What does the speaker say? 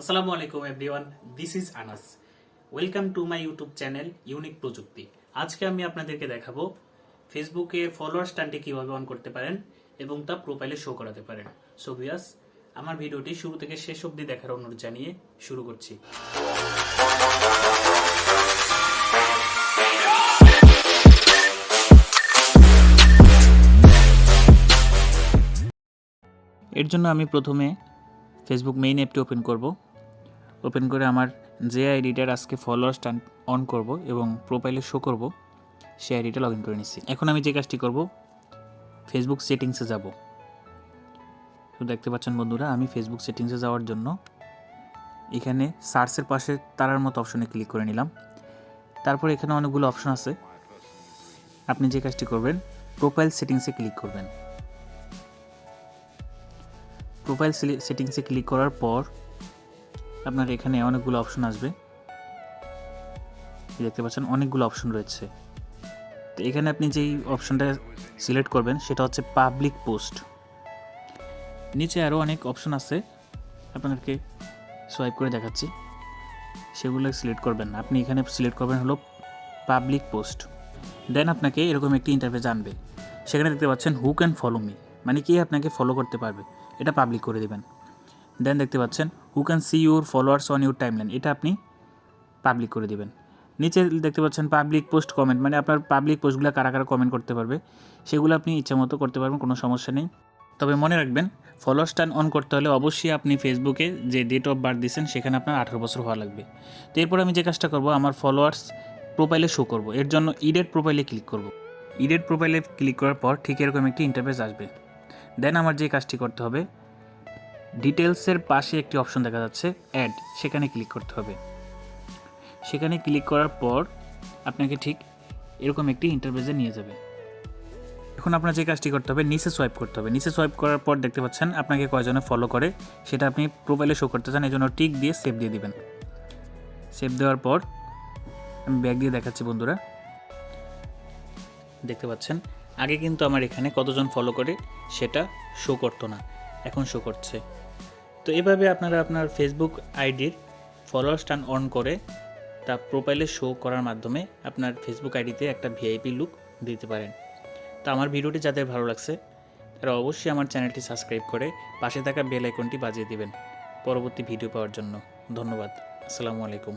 আসসালামু আলাইকুম everyone, this is Anas. Welcome to my YouTube channel unique প্রযুক্তি। আজকে আমি আপনাদেরকে দেখাবো ফেসবুকে ফলোয়ার স্ট্যান্ডে কিভাবে অন করতে পারেন এবং তা প্রোফাইলে শো করাতে পারেন। সো ভিউয়ার্স, আমার ভিডিওটি শুরু থেকে শেষ অবধি দেখার অনুরোধ জানিয়ে শুরু করছি। এর জন্য আমি প্রথমে ফেসবুক মেইন অ্যাপটি ওপেন করে আমার যে আইডিটার আজকে ফলোয়ার স্ট্যান্ড অন করব এবং প্রোফাইলে শো করব সেই আইডিটা লগ ইন করে নিচ্ছি। এখন আমি যে কাজটি করব, ফেসবুক সেটিংসে যাব। তো দেখতে পাচ্ছেন বন্ধুরা, আমি ফেসবুক সেটিংসে যাওয়ার জন্য এখানে সার্চের পাশে তারার মতো অপশনে ক্লিক করে নিলাম। তারপর এখানে অনেকগুলো অপশন আছে। আপনি যে কাজটি করবেন, প্রোফাইল সেটিংসে ক্লিক করবেন। প্রোফাইল সেটিংসে ক্লিক করার পর আপনার এখানে অনেকগুলো অপশন আসবে। দেখতে পাচ্ছেন অনেকগুলো অপশন রয়েছে। তো এখানে আপনি যেই অপশনটা সিলেক্ট করবেন সেটা হচ্ছে পাবলিক পোস্ট। নিচে আরও অনেক অপশন আছে, আপনাদেরকে সোয়াইপ করে দেখাচ্ছি। সেগুলো সিলেক্ট করবেন। আপনি এখানে সিলেক্ট করবেন হলো পাবলিক পোস্ট। দেন আপনাকে এরকম একটি ইন্টারফেস আনবে। সেখানে দেখতে পাচ্ছেন হু ক্যান ফলো মি, মানে কি আপনাকে ফলো করতে পারবে, এটা পাবলিক করে দেবেন। দেন দেখতে পাচ্ছেন who can see your followers on your timeline, এটা আপনি পাবলিক করে দেবেন। নিচে দেখতে পাচ্ছেন পাবলিক পোস্ট কমেন্ট, মানে আপনার পাবলিক পোস্টগুলো কারা কারা কমেন্ট করতে পারবে সেগুলো আপনি ইচ্ছা মতো করতে পারবেন, কোনো সমস্যা নেই। তবে মনে রাখবেন, ফলোয়ার স্ট্যান্ড অন করতে হলে অবশ্যই আপনি ফেসবুকে যে ডেট অফ বার্থ দিয়েছেন সেখানে আপনার 18 বছর হওয়া লাগবে। তো এরপর আমি যে কাজটা করব, আমার ফলোয়ার্স প্রোফাইলে শো করব। এর জন্য ইডেট প্রোফাইলে ক্লিক করব। ইডেট প্রোফাইলে ক্লিক করার পর ঠিক এরকম একটি ইন্টারফেস আসবে। দেন আমার যে কাজটি করতে হবে, ডিটেলসের পাশে একটি অপশন দেখা যাচ্ছে অ্যাড, সেখানে ক্লিক করতে হবে। সেখানে ক্লিক করার পর আপনাকে ঠিক এরকম একটি ইন্টারফেসে নিয়ে যাবে। এখন আপনার যে কাজটি করতে হবে, নিচে সোয়াইপ করতে হবে। নিচে সোয়াইপ করার পর দেখতে পাচ্ছেন আপনাকে কয়জনে ফলো করে সেটা আপনি প্রোফাইলে শো করতে চান, এই জন্য টিক দিয়ে সেভ দিয়ে দিবেন। সেভ দেওয়ার পর আমি ব্যাক দিয়ে দেখাচ্ছি বন্ধুরা। দেখতে পাচ্ছেন আগে কিন্তু আমার এখানে কতজন ফলো করে সেটা শো করতো না, এখন শো করছে। তো এভাবে আপনারা আপনার ফেসবুক আইডির ফলোয়ার স্ট্যান্ড অন করে তা প্রোফাইলে শো করার মাধ্যমে আপনার ফেসবুক আইডিতে একটা ভিআইপি লুক দিতে পারেন। তো আমার ভিডিওটি যাদের ভালো লাগছে তারা অবশ্যই আমার চ্যানেলটি সাবস্ক্রাইব করে পাশে থাকা বেল আইকনটি বাজিয়ে দিবেন পরবর্তী ভিডিও পাওয়ার জন্য। ধন্যবাদ। আসসালামু আলাইকুম।